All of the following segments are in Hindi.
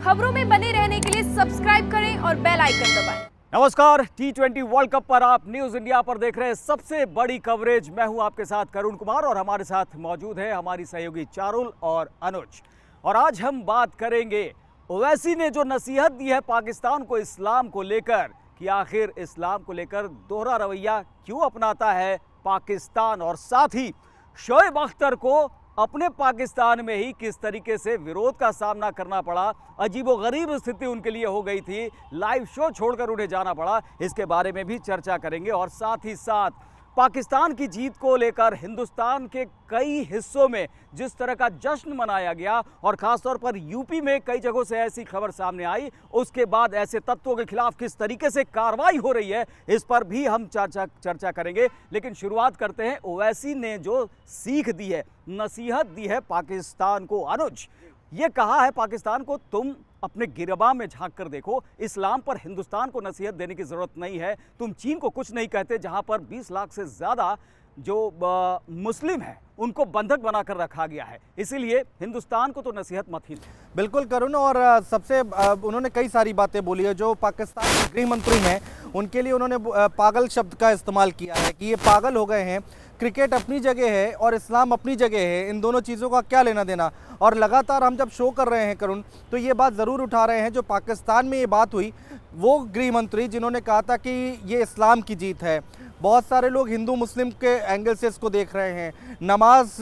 खबरों में बने रहने के लिए सब्सक्राइब करें और बेल आइकन दबाएं। नमस्कार, T20 वर्ल्ड कप पर आप न्यूज इंडिया पर देख रहे हैं सबसे बड़ी कवरेज। मैं हूं आपके साथ करुण कुमार और हमारे साथ मौजूद है हमारी सहयोगी चारुल और अनुज। और आज हम बात करेंगे ओवैसी ने जो नसीहत दी है पाकिस्तान को इस्लाम को लेकर, कि आखिर इस्लाम को लेकर दोहरा रवैया क्यों अपनाता है पाकिस्तान, और साथ ही शोएब अख्तर को अपने पाकिस्तान में ही किस तरीके से विरोध का सामना करना पड़ा, अजीबोगरीब स्थिति उनके लिए हो गई थी, लाइव शो छोड़कर उन्हें जाना पड़ा। इसके बारे में भी चर्चा करेंगे। और साथ ही साथ पाकिस्तान की जीत को लेकर हिंदुस्तान के कई हिस्सों में जिस तरह का जश्न मनाया गया और खासतौर पर यूपी में कई जगहों से ऐसी खबर सामने आई, उसके बाद ऐसे तत्वों के खिलाफ किस तरीके से कार्रवाई हो रही है, इस पर भी हम चर्चा करेंगे। लेकिन शुरुआत करते हैं ओवैसी ने जो सीख दी है, नसीहत दी है पाकिस्तान को। अनुज, ये कहा है पाकिस्तान को, तुम अपने गिरबान में झांक कर देखो, इस्लाम पर हिंदुस्तान को नसीहत देने की ज़रूरत नहीं है। तुम चीन को कुछ नहीं कहते, जहां पर 20 लाख से ज़्यादा जो मुस्लिम हैं उनको बंधक बनाकर रखा गया है, इसीलिए हिंदुस्तान को तो नसीहत मत ही दो। बिल्कुल करुण, और सबसे उन्होंने कई सारी बातें बोली है। जो पाकिस्तान के गृह मंत्री हैं उनके लिए उन्होंने पागल शब्द का इस्तेमाल किया है कि ये पागल हो गए हैं। क्रिकेट अपनी जगह है और इस्लाम अपनी जगह है, इन दोनों चीज़ों का क्या लेना देना। और लगातार हम जब शो कर रहे हैं करुण, तो ये बात ज़रूर उठा रहे हैं। जो पाकिस्तान में ये बात हुई, वो गृह मंत्री जिन्होंने कहा था कि ये इस्लाम की जीत है। बहुत सारे लोग हिंदू मुस्लिम के एंगल से इसको देख रहे हैं। नमाज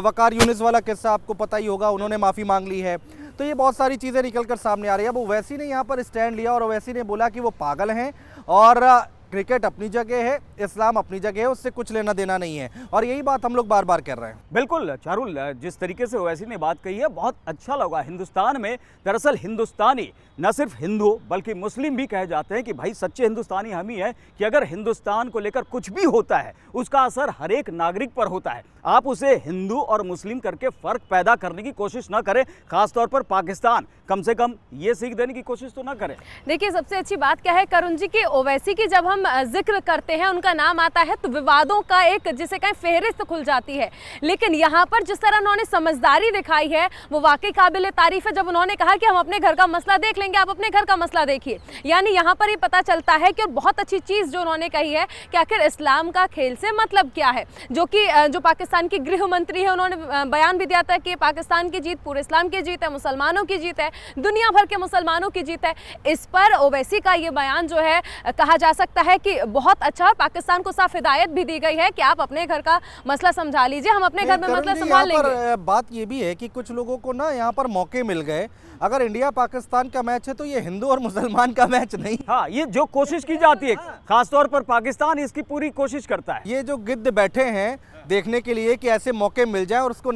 वकार यूनिस वाला किस्सा आपको पता ही होगा, उन्होंने माफ़ी मांग ली है। तो ये बहुत सारी चीज़ें निकल कर सामने आ रही है। अब ओवैसी ने यहाँ पर स्टैंड लिया और ओवैसी ने बोला कि वो पागल हैं और क्रिकेट अपनी जगह है, इस्लाम अपनी जगह है, उससे कुछ लेना देना नहीं है। और यही बात हम लोग बार बार कर रहे हैं। बिल्कुल चारुल, जिस तरीके से ओवैसी ने बात कही है बहुत अच्छा लगा। हिंदुस्तान में दरअसल हिंदुस्तानी न सिर्फ हिंदू बल्कि मुस्लिम भी कहे जाते हैं कि भाई सच्चे हिंदुस्तानी हम ही हैं, कि अगर हिंदुस्तान को लेकर कुछ भी होता है उसका असर हर एक नागरिक पर होता है। आप उसे हिंदू और मुस्लिम करके फ़र्क पैदा करने की कोशिश ना करें, खासतौर पर पाकिस्तान कम से कम ये सीख देने की कोशिश तो ना करें। देखिए, सबसे अच्छी बात क्या है करुण जी, कि ओवैसी की जब हम जिक्र करते हैं, उनका नाम आता है, तो विवादों का एक जिसे कहें फेहरिस्त खुल जाती है। लेकिन यहाँ पर जिस तरह उन्होंने समझदारी दिखाई है वो वाकई काबिल तारीफ है। जब उन्होंने कहा कि हम अपने घर का मसला देख लेंगे, आप अपने घर का मसला देखिए, यानी यहाँ पर ये पता चलता है कि, और बहुत अच्छी चीज़ जो उन्होंने कही है कि आखिर इस्लाम का खेल से मतलब क्या है। जो पाकिस्तान की गृह मंत्री है, उन्होंने बयान भी दिया था कि पाकिस्तान की जीत पूरे इस्लाम की जीत है, मुसलमानों की जीत है, दुनिया भर के मुसलमानों की जीत है। इस पर ओवैसी का ये बयान जो है, कहा जा सकता है कि बहुत अच्छा। पाकिस्तान को साफ हिदायत भी दी गई है कि आप अपने घर का मसला समझा लीजिए, हम अपने घर में मसला संभाल लेंगे। बात ये भी है कि कुछ लोगों को ना यहाँ पर मौके मिल गए। अगर इंडिया पाकिस्तान का मैच है तो ये हिंदू और मुसलमान का मैच नहीं। हाँ, ये जो कोशिश की जाती है, खासतौर पर पाकिस्तान इसकी पूरी कोशिश करता है। ये जो गिद्ध बैठे हैं देखने के लिए कि ऐसे मौके मिल जाए और उसको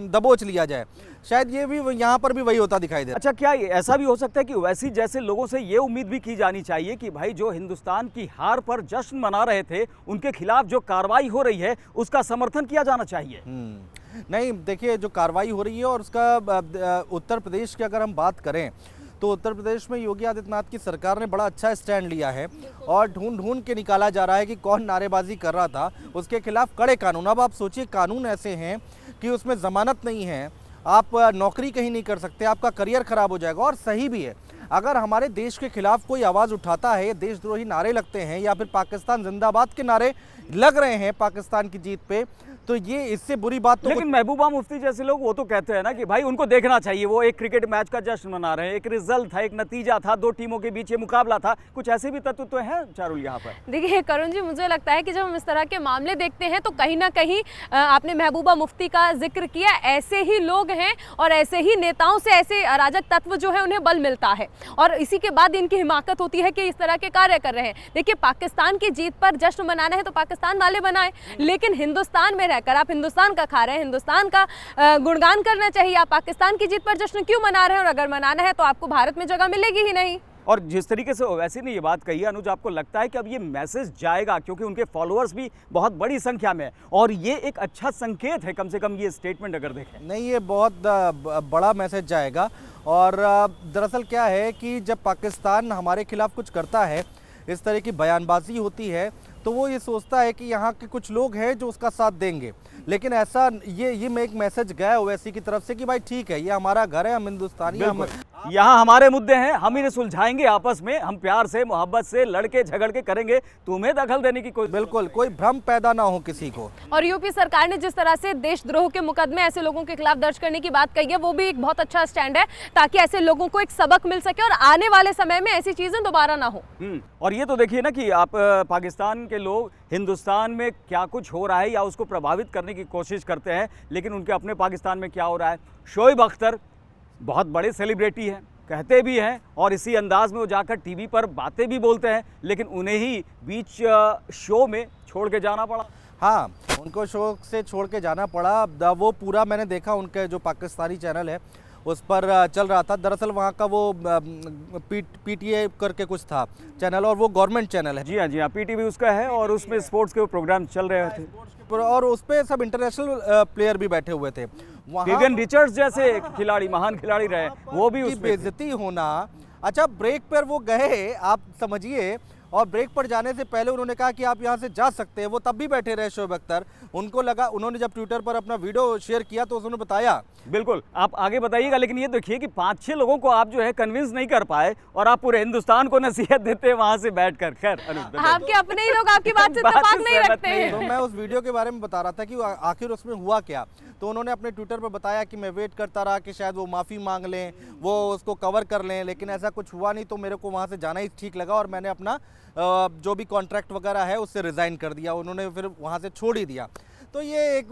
दबोच लिया जाए, शायद ये भी यहाँ पर भी वही होता दिखाई दे रहा है। अच्छा, क्या ऐसा भी हो सकता है कि वैसी जैसे लोगों से ये उम्मीद भी की जानी चाहिए कि भाई जो हिंदुस्तान की हार पर जश्न मना रहे थे, उनके खिलाफ जो कार्रवाई हो रही है उसका समर्थन किया जाना चाहिए? नहीं, देखिए, जो कार्रवाई हो रही है और उसका उत्तर प्रदेश की अगर हम बात करें तो उत्तर प्रदेश में योगी आदित्यनाथ की सरकार ने बड़ा अच्छा स्टैंड लिया है और ढूंढ के निकाला जा रहा है कि कौन नारेबाजी कर रहा था, उसके खिलाफ कड़े कानून। अब आप सोचिए, कानून ऐसे हैं कि उसमें ज़मानत नहीं है, आप नौकरी कहीं नहीं कर सकते, आपका करियर ख़राब हो जाएगा। और सही भी है, अगर हमारे देश के खिलाफ कोई आवाज़ उठाता है, देशद्रोही नारे लगते हैं या फिर पाकिस्तान जिंदाबाद के नारे लग रहे हैं पाकिस्तान की जीत पे, तो ये इससे बुरी बात तो। लेकिन महबूबा मुफ्ती जैसे लोग वो तो कहते हैं ना कि भाई उनको देखना चाहिए, वो एक क्रिकेट मैच का जश्न मना रहे हैं, एक रिजल्ट था, एक नतीजा था, दो टीमों के बीच ये मुकाबला था, कुछ ऐसे भी तत्व तो हैं चारुल यहाँ पर। देखिए करुण जी, मुझे लगता है कि जब हम इस तरह के मामले देखते हैं तो कहीं ना कहीं आपने महबूबा मुफ्ती का जिक्र किया, ऐसे ही लोग हैं और ऐसे ही नेताओं से ऐसे अराजक तत्व जो है उन्हें बल मिलता है और इसी के बाद इनकी हिमाकत होती है कि इस तरह के कार्य कर रहे हैं। देखिए, पाकिस्तान की जीत पर जश्न मनाना है तो पाकिस्तान वाले बनाए, लेकिन हिंदुस्तान में रहकर आप हिंदुस्तान का खा रहे हैं, हिंदुस्तान का गुणगान करना चाहिए। आप पाकिस्तान की जीत पर जश्न क्यों मना रहे हैं? और अगर मनाना है तो आपको भारत में जगह मिलेगी ही नहीं। और जिस तरीके से ओवैसी ने ये बात कही है अनुज, आपको लगता है कि अब ये मैसेज जाएगा, क्योंकि उनके फॉलोअर्स भी बहुत बड़ी संख्या में है और ये एक अच्छा संकेत है, कम से कम ये स्टेटमेंट अगर देखें? नहीं, ये बहुत बड़ा मैसेज जाएगा। और दरअसल क्या है कि जब पाकिस्तान हमारे खिलाफ कुछ करता है, इस तरह की बयानबाजी होती है, तो वो ये सोचता है कि यहाँ के कुछ लोग हैं जो उसका साथ देंगे। लेकिन ऐसा ये में एक मैसेज गया ओवैसी की तरफ से कि भाई ठीक है, ये हमारा घर है, हम हिंदुस्तानी, हम यहाँ हमारे मुद्दे हैं, हम इन्हें सुलझाएंगे आपस में, हम प्यार से मोहब्बत से लड़के झगड़ के करेंगे, तुम्हें दखल देने की कोई बिल्कुल कोई भ्रम पैदा ना हो किसी को। और यूपी सरकार ने जिस तरह से देशद्रोह के मुकदमे ऐसे लोगों के खिलाफ दर्ज करने की बात कही है, वो भी एक बहुत अच्छा स्टैंड है, ताकि ऐसे लोगों को एक सबक मिल सके और आने वाले समय में ऐसी चीजें दोबारा ना हो। और ये तो देखिए ना कि आप पाकिस्तान के लोग हिंदुस्तान में क्या कुछ हो रहा है या उसको प्रभावित करने की कोशिश करते हैं, लेकिन उनके अपने पाकिस्तान में क्या हो रहा है। शोएब अख्तर बहुत बड़े सेलिब्रिटी हैं, कहते भी हैं, और इसी अंदाज में वो जाकर टीवी पर बातें भी बोलते हैं, लेकिन उन्हें ही बीच शो में छोड़ के जाना पड़ा। हाँ, उनको शो से छोड़ के जाना पड़ा। वो पूरा मैंने देखा, उनका जो पाकिस्तानी चैनल है उस पर चल रहा था। दरअसल वहाँ का वो PTI करके कुछ था चैनल, और वो गवर्नमेंट चैनल है। जी हाँ, PTV उसका है, और उसमें स्पोर्ट्स के प्रोग्राम चल रहे थे, और उस पर सब इंटरनेशनल प्लेयर भी बैठे हुए थे। विवियन रिचर्ड्स जैसे खिलाड़ी, महान खिलाड़ी रहे, वो भी उसकी बेइज्जती होना। अच्छा, ब्रेक पर वो गए, आप समझिए, और ब्रेक पर जाने से पहले उन्होंने कहा कि आप यहाँ से जा सकते हैं। वो तब भी बैठे रहे शोएब अख्तर। उनको लगा, उन्होंने जब ट्विटर पर अपना वीडियो शेयर किया तो उन्होंने बताया। बिल्कुल, आप आगे बताइएगा, लेकिन ये देखिए कि 5-6 लोगों को आप जो है कन्विंस नहीं कर पाए, और आप पूरे हिंदुस्तान को नसीहत देते हैं वहां से बैठकर। खैर, आपके अपने ही लोग आपकी बात से इत्तेफाक नहीं रखते हैं। तो मैं उस वीडियो के बारे में बता रहा था कि आखिर उसमें हुआ क्या। तो उन्होंने अपने ट्विटर पर बताया कि मैं वेट करता रहा कि शायद वो माफ़ी मांग लें, वो उसको कवर कर लें, लेकिन ऐसा कुछ हुआ नहीं। तो मेरे को वहाँ से जाना ही ठीक लगा, और मैंने अपना जो भी कॉन्ट्रैक्ट वगैरह है उससे रिज़ाइन कर दिया। उन्होंने फिर वहाँ से छोड़ ही दिया। तो ये एक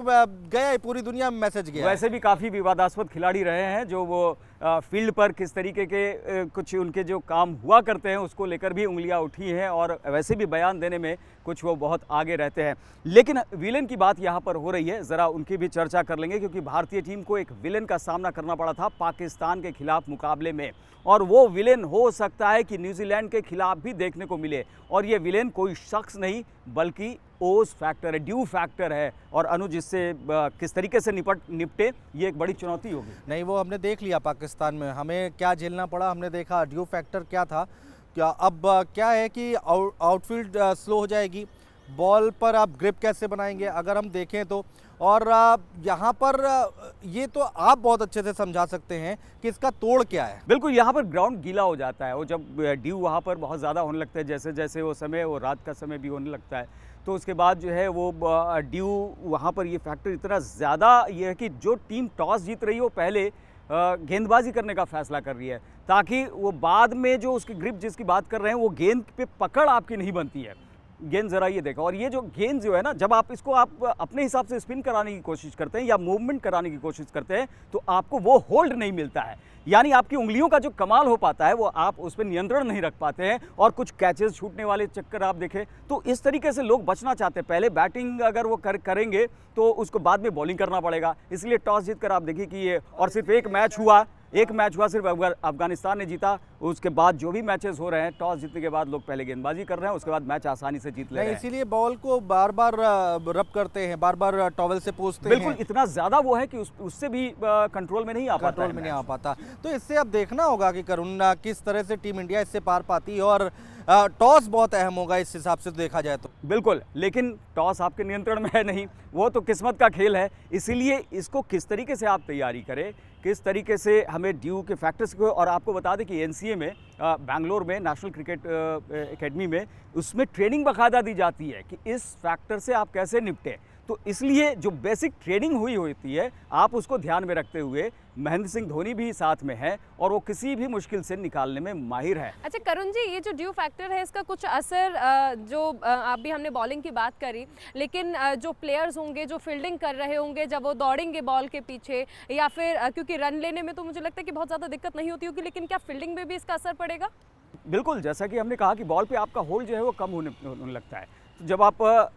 गया, पूरी दुनिया में मैसेज गया। वैसे भी काफ़ी विवादास्पद खिलाड़ी रहे हैं, जो वो फील्ड पर किस तरीके के कुछ उनके जो काम हुआ करते हैं उसको लेकर भी उंगलियां उठी हैं, और वैसे भी बयान देने में कुछ वो बहुत आगे रहते हैं। लेकिन विलेन की बात यहाँ पर हो रही है, ज़रा उनकी भी चर्चा कर लेंगे, क्योंकि भारतीय टीम को एक विलेन का सामना करना पड़ा था पाकिस्तान के खिलाफ मुकाबले में, और वो विलेन हो सकता है कि न्यूजीलैंड के खिलाफ भी देखने को मिले। और ये विलेन कोई शख्स नहीं बल्कि ओज फैक्टर है, ड्यू फैक्टर है, और अनुज इससे किस तरीके से निपटे, ये एक बड़ी चुनौती होगी। नहीं, वो हमने देख लिया पाकिस्तान में, हमें क्या झेलना पड़ा हमने देखा। ड्यू फैक्टर क्या था, क्या अब क्या है कि आउटफील्ड स्लो हो जाएगी, बॉल पर आप ग्रिप कैसे बनाएंगे अगर हम देखें तो। और यहाँ पर ये तो आप बहुत अच्छे से समझा सकते हैं कि इसका तोड़ क्या है। बिल्कुल, यहाँ पर ग्राउंड गीला हो जाता है, और जब ड्यू वहाँ पर बहुत ज़्यादा होने लगता है, जैसे जैसे वो समय, वो रात का समय भी होने लगता है, तो उसके बाद जो है वो ड्यू वहाँ पर ये फैक्टर इतना ज़्यादा ये है कि जो टीम टॉस जीत रही है वो पहले गेंदबाजी करने का फैसला कर रही है, ताकि वो बाद में जो उसकी ग्रिप जिसकी बात कर रहे हैं वो गेंद पे पकड़ आपकी नहीं बनती है। गेंद ज़रा ये देखो, और ये जो गेंद जो है ना, जब आप इसको आप अपने हिसाब से स्पिन कराने की कोशिश करते हैं या मूवमेंट कराने की कोशिश करते हैं, तो आपको वो होल्ड नहीं मिलता है, यानी आपकी उंगलियों का जो कमाल हो पाता है वो आप उस पर नियंत्रण नहीं रख पाते हैं, और कुछ कैचेस छूटने वाले चक्कर आप देखें। तो इस तरीके से लोग बचना चाहते हैं, पहले बैटिंग अगर वो करेंगे तो उसको बाद में बॉलिंग करना पड़ेगा, इसलिए टॉस जीतकर आप देखिए कि ये, और सिर्फ एक मैच हुआ सिर्फ अफगानिस्तान ने जीता। उसके बाद जो भी मैचेस हो रहे हैं, टॉस जीतने के बाद लोग पहले गेंदबाजी कर रहे हैं, उसके बाद मैच आसानी से जीत ले रहे हैं। इसीलिए बॉल को बार बार रब करते हैं, बार बार टॉवल से पोंछते हैं। बिल्कुल, इतना ज़्यादा वो है कि उससे भी कंट्रोल में नहीं आ पाता। तो इससे अब देखना होगा कि करुण किस तरह से टीम इंडिया इससे पार पाती है, और टॉस बहुत अहम होगा इस हिसाब से देखा जाए तो। बिल्कुल, लेकिन टॉस आपके नियंत्रण में है नहीं, वो तो किस्मत का खेल है, इसीलिए इसको किस तरीके से आप तैयारी करें, किस तरीके से हमें ड्यू के फैक्टर्स को। और आपको बता दें कि NCA में, बेंगलोर में, नेशनल क्रिकेट एकेडमी में, उसमें ट्रेनिंग बाकायदा दी जाती है कि इस फैक्टर से आप कैसे निपटें। तो इसलिए जो बेसिक ट्रेनिंग हुई होती है, आप उसको ध्यान में रखते हुए, महेंद्र सिंह धोनी भी साथ में है, और वो किसी भी मुश्किल से निकालने में माहिर है। अच्छा करुण जी, ये जो ड्यू फैक्टर है, इसका कुछ असर जो अभी हमने बॉलिंग की बात करी, लेकिन जो प्लेयर्स होंगे जो फील्डिंग कर रहे होंगे, जब वो दौड़ेंगे बॉल के पीछे, या फिर क्योंकि रन लेने में तो मुझे लगता है कि बहुत ज़्यादा दिक्कत नहीं होती होगी, लेकिन क्या फील्डिंग में भी इसका असर पड़ेगा? बिल्कुल, जैसा कि हमने कहा कि बॉल पे आपका होल्ड जो है वो कम होने लगता है, तो जब आप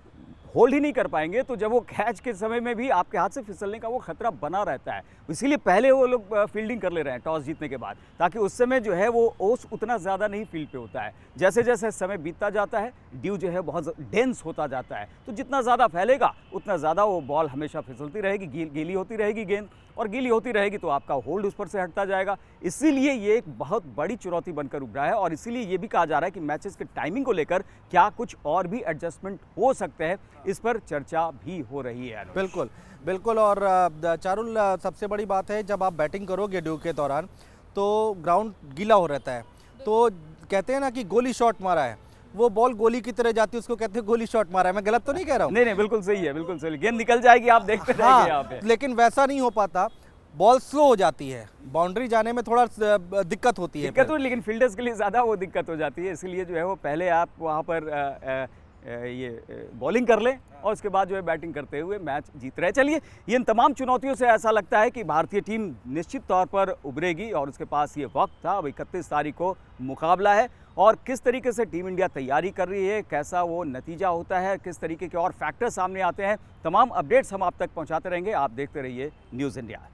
होल्ड ही नहीं कर पाएंगे तो जब वो कैच के समय में भी आपके हाथ से फिसलने का वो खतरा बना रहता है। इसीलिए पहले वो लोग फील्डिंग कर ले रहे हैं टॉस जीतने के बाद, ताकि उस समय जो है वो ओस उतना ज़्यादा नहीं फील्ड पे होता है। जैसे जैसे समय बीतता जाता है, ड्यू जो है बहुत डेंस होता जाता है, तो जितना ज़्यादा फैलेगा उतना ज़्यादा वो बॉल हमेशा फिसलती रहेगी, गीली होती रहेगी गेंद, और गीली होती रहेगी तो आपका होल्ड उस पर से हटता जाएगा। इसीलिए ये एक बहुत बड़ी चुनौती बनकर उभरा है, और इसीलिए ये भी कहा जा रहा है कि मैचेस के टाइमिंग को लेकर क्या कुछ और भी एडजस्टमेंट हो सकते हैं, इस पर चर्चा भी हो रही है। बिल्कुल बिल्कुल, और चारुल, सबसे बड़ी बात है जब आप बैटिंग करोगे ड्यू के दौरान, तो ग्राउंड गीला हो रहता है, तो कहते हैं ना कि गोली शॉट मारा है, वो बॉल गोली की तरह जाती है, उसको कहते हैं गोली शॉट मारा है। मैं गलत तो नहीं कह रहा हूँ? नहीं नहीं, बिल्कुल सही है, बिल्कुल सही। गेंद निकल जाएगी, आप देखते रहेंगे यहाँ पे। लेकिन वैसा नहीं हो पाता, बॉल स्लो हो जाती है, बाउंड्री जाने में थोड़ा दिक्कत होती है। दिक्कत हो, लेकिन फील्डर्स के लिए ज़्यादा वो दिक्कत हो जाती है, इसलिए जो है वो पहले आप वहाँ पर ये बॉलिंग कर लें और उसके बाद जो है बैटिंग करते हुए मैच जीत रहे। चलिए, ये इन तमाम चुनौतियों से ऐसा लगता है कि भारतीय टीम निश्चित तौर पर उभरेगी और उसके पास ये वक्त था। अब 31 तारीख को मुकाबला है और किस तरीके से टीम इंडिया तैयारी कर रही है, कैसा वो नतीजा होता है, किस तरीके के और फैक्टर सामने आते हैं, तमाम अपडेट्स हम आप तक पहुँचाते रहेंगे। आप देखते रहिए न्यूज़ इंडिया।